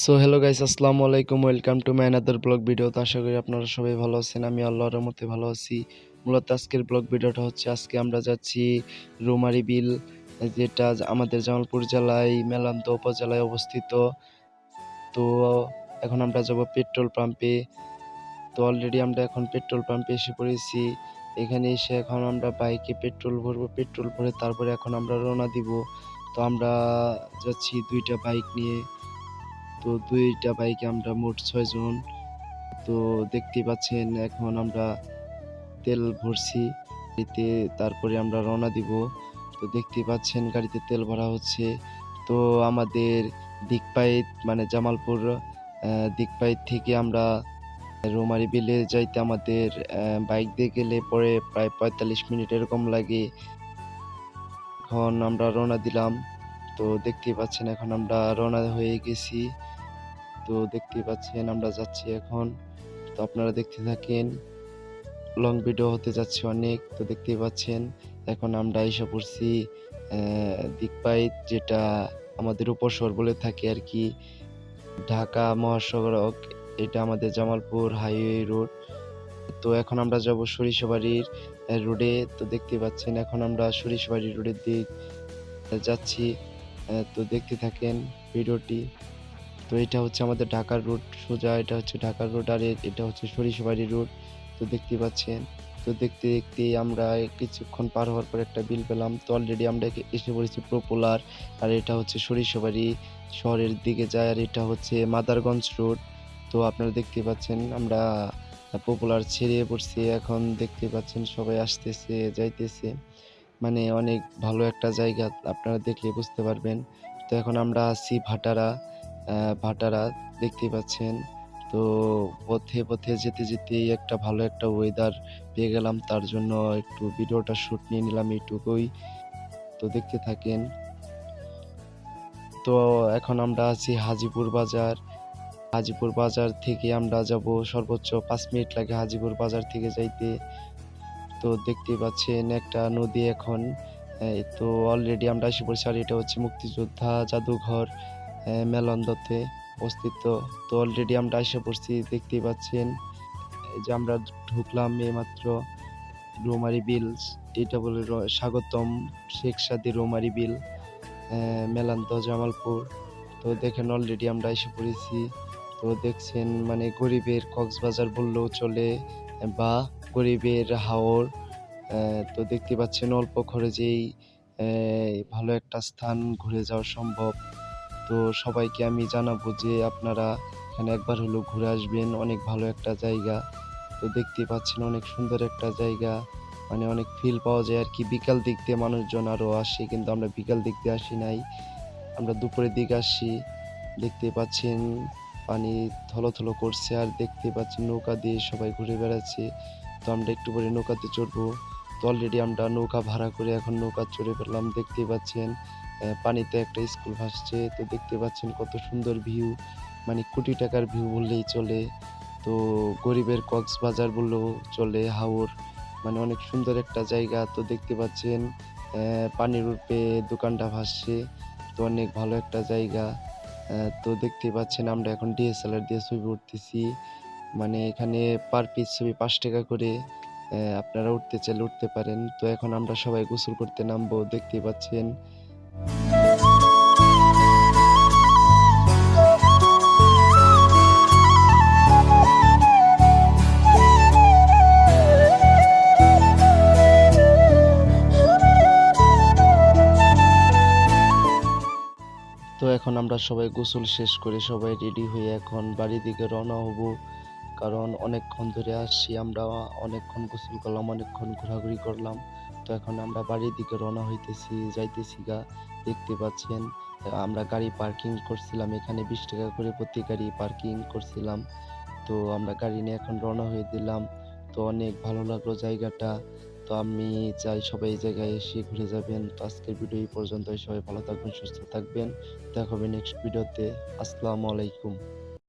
So hello guys, আসসালামু আলাইকুম। Welcome to my another blog video. তো আশা করি আপনারা সবাই ভালো আছেন। আমি আল্লাহর রহমতে ভালো আছি। মূলত আজকের ব্লগ ভিডিওটা হচ্ছে আজকে আমরা যাচ্ছি রৌমারী বিল, যেটা আমাদের জামালপুর জেলায় মেলান্দহ উপজেলায় অবস্থিত। তো এখন আমরা যাব পেট্রোল পাম্পে। তো অলরেডি আমরা এখন পেট্রোল পাম্পে এসে পড়েছি। এখানে এসে এখন আমরা বাইকে পেট্রোল ভরবো, পেট্রোল ভরে তারপরে এখন আমরা রওনা দিব। তো আমরা যাচ্ছি 2টা বাইক নিয়ে। তো 2টা বাইকে আমরা মোট 6 জন। তো দেখতেই পাচ্ছেন এখন আমরা তেল ভরছি গাড়িতে, তারপরে আমরা রওনা দিব। তো দেখতেই পাচ্ছেন গাড়িতে তেল ভরা হচ্ছে। তো আমাদের দিকপাইত মানে জামালপুর দিকপাইত থেকে আমরা রৌমারী বিলে যাইতে আমাদের বাইক দিয়ে গেলে পরে প্রায় 45 মিনিট এরকম লাগে। এখন আমরা রওনা দিলাম। তো দেখতেই পাচ্ছেন এখন আমরা রওনা হয়ে গেছি। তো দেখতেই পাচ্ছেন আমরা যাচ্ছি এখন। তো আপনারা দেখতে থাকেন, লং ভিডিও হতে যাচ্ছে অনেক। তো দেখতেই পাচ্ছেন এখন আমরা এসে পড়ছি দিকপাইত, যেটা আমাদের উপশহর বলে থাকি আর কি, ঢাকা মহাসড়ক। এটা আমাদের জামালপুর হাইওয়ে রোড। তো এখন আমরা যাব সরিষাবাড়ির রোডে। তো দেখতে পাচ্ছেন এখন আমরা সরিষাবাড়ি রোডের দিক যাচ্ছি। তো দেখতে থাকেন ভিডিওটি। তো এটা হচ্ছে আমাদের ঢাকার রুট, সোজা এটা হচ্ছে ঢাকার রুট, আর এটা হচ্ছে সরিষাবাড়ি রুট। তো দেখতে পাচ্ছেন। তো দেখতে দেখতে আমরা কিছুক্ষণ পার হওয়ার পর একটা বিল পেলাম। তো অলরেডি আমরা এসে পড়েছি পপুলার, আর এটা হচ্ছে সরিষাবাড়ি শহরের দিকে যায়, আর এটা হচ্ছে মাদারগঞ্জ রোড। তো আপনারা দেখতে পাচ্ছেন আমরা পপুলার ছেড়ে পড়ছি। এখন দেখতে পাচ্ছেন সবাই আসতেছে যাইতেছে, মানে অনেক ভালো একটা জায়গা, আপনারা দেখলে বুঝতে পারবেন। তো এখন আমরা আছি ভাটারা। ভাটারা দেখতেই পাচ্ছেন। তো পথে পথে যেতে যেতেই একটা ভালো একটা ওয়েদার পেয়ে গেলাম, তার জন্য একটু ভিডিওটা শুট নিয়ে নিলাম এইটুকুই। তো দেখতে থাকেন। তো এখন আমরা আছি হাজীপুর বাজার। হাজীপুর বাজার থেকে আমরা যাব, সর্বোচ্চ 5 মিনিট লাগে হাজীপুর বাজার থেকে যাইতে। তো দেখতেই পাচ্ছেন একটা নদী এখন। তো অলরেডি আমরা এসে পড়ছি, আর এটা হচ্ছে মুক্তিযোদ্ধা জাদুঘর মেলন্দতে অবস্থিত। তো অলরেডি আমরা এসে পড়ছি, দেখতেই পাচ্ছেন। এই যে আমরা ঢুকলাম এইমাত্র রৌমারী বিল, এটা বলে স্বাগতম শেখ সাদী রৌমারী বিল, মেলান্দহ জামালপুর। তো দেখেন অলরেডি আমরা এসে পড়েছি। তো দেখছেন মানে গরিবের কক্সবাজার বললেও চলে, বা গরিবের হাওর। তো দেখতে পাচ্ছেন অল্প খরচেই ভালো একটা স্থান ঘুরে যাওয়া সম্ভব। তো সবাইকে আমি জানাবো যে আপনারা এখানে একবার হলেও ঘুরে আসবেন, অনেক ভালো একটা জায়গা। তো দেখতেই পাচ্ছেন অনেক সুন্দর একটা জায়গা, মানে অনেক ফিল পাওয়া যায় আর কি। বিকাল দিক দিয়ে মানুষজন আরও আসে, কিন্তু আমরা বিকাল দিক দিয়ে আসি নাই, আমরা দুপুরের দিকে আসি। দেখতে পাচ্ছেন পানি থলথল করছে, আর দেখতে পাচ্ছেন নৌকা দিয়ে সবাই ঘুরে বেড়াচ্ছে। তো আমরা একটু পরে নৌকাতে চড়বো। তো অলরেডি আমরা নৌকা ভাড়া করে এখন নৌকা চড়ে ফেললাম। দেখতেই পাচ্ছেন পানিতে একটা স্কুল ভাসছে। তো দেখতে পাচ্ছেন কত সুন্দর ভিউ, মানে কোটি টাকার ভিউ বললেই চলে। তো গরিবের কক্সবাজার বললেও চলে, হাওর মানে অনেক সুন্দর একটা জায়গা। তো দেখতে পাচ্ছেন পানির উপরে দোকানটা ভাসছে। তো অনেক ভালো একটা জায়গা। তো দেখতেই পাচ্ছেন আমরা এখন ডিএসএলআর দিয়ে ছবি উঠতেছি। মানে এখানে পার পিস ছবি 5 টাকা করে। আপনারা উঠতে চাইলে উঠতে পারেন। তো এখন আমরা সবাই গোসল করতে নামবো, দেখতেই পাচ্ছেন। তো এখন আমরা সবাই গোসল শেষ করে সবাই রেডি হয়ে এখন বাড়ির দিকে রওনা হব, কারণ অনেকক্ষণ ধরে আসছি আমরা, অনেকক্ষণ গোসল করলাম, অনেকক্ষণ ঘোরাঘুরি করলাম। তো এখন আমরা বাড়ির দিকে রওনা হইতেছি, যাইতেছি গা। দেখতে পাচ্ছেন আমরা গাড়ি পার্কিং করছিলাম এখানে, 20 টাকা করে প্রতি গাড়ি পার্কিং করছিলাম। তো আমরা গাড়ি নিয়ে এখন রওনা হয়ে দিলাম। তো অনেক ভালো লাগলো জায়গাটা। তো আমি চাই সবাই এই জায়গায় এসে ঘুরে যাবেন। তো আজকের ভিডিও এই পর্যন্তই। সবাই ভালো থাকবেন, সুস্থ থাকবেন। দেখা হবে নেক্সট ভিডিওতে। আসসালামু আলাইকুম।